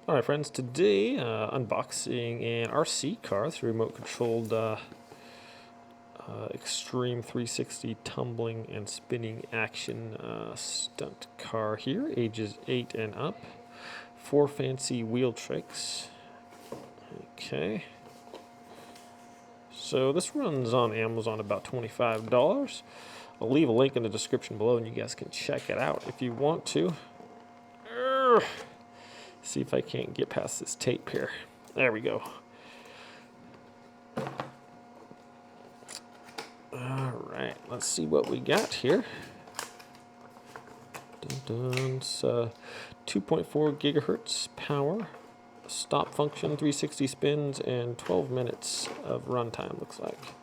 Alright friends, today unboxing an RC car, it's a remote controlled extreme 360 tumbling and spinning action stunt car here, ages 8 and up, 4 fancy wheel tricks. Okay, so this runs on Amazon about $25. I'll leave a link in the description below and you guys can check it out if you want to. See if I can't get past this tape here. There we go. Alright, let's see what we got here. Dun -dun. It's 2.4 gigahertz power, stop function, 360 spins, and 12 minutes of runtime, looks like.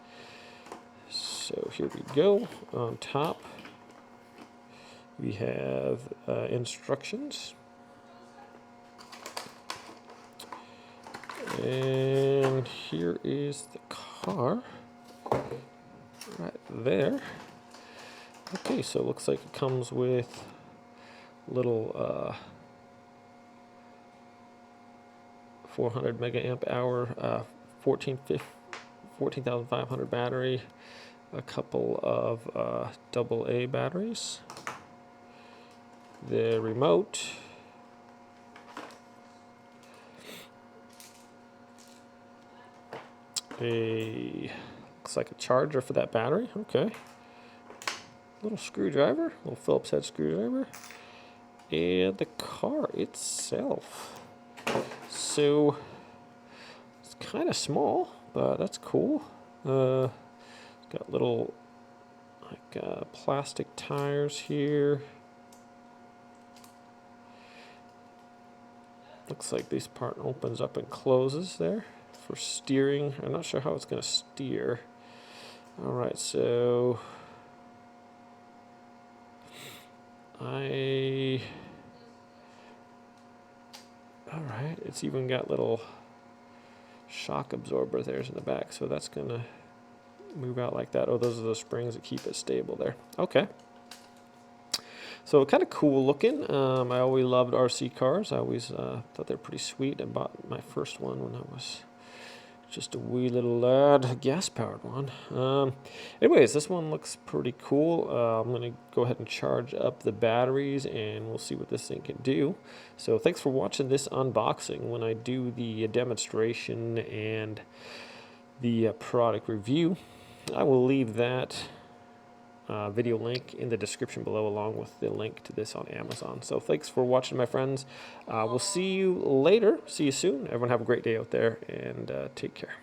So here we go. On top, we have instructions. And here is the car right there. Okay, so it looks like it comes with little 400 megaamp hour, 14,500 battery, a couple of AA batteries, the remote, looks like a charger for that battery. Okay, little screwdriver, little Phillips head screwdriver, and the car itself. So it's kind of small, but that's cool. It's got little like plastic tires here. Looks like this part opens up and closes there for steering. I'm not sure how it's going to steer. Alright, so alright, it's even got little shock absorber there's in the back, so that's going to move out like that. Oh, those are the springs that keep it stable there. Okay. So kind of cool looking. I always loved RC cars. I always thought they're pretty sweet. I bought my first one when I was just a wee little lad, gas-powered one. Anyways, this one looks pretty cool. I'm going to go ahead and charge up the batteries, and we'll see what this thing can do. So thanks for watching this unboxing. When I do the demonstration and the product review, I will leave that video link in the description below, along with the link to this on Amazon. So thanks for watching, my friends. We'll see you later. See you soon. Everyone have a great day out there, and take care.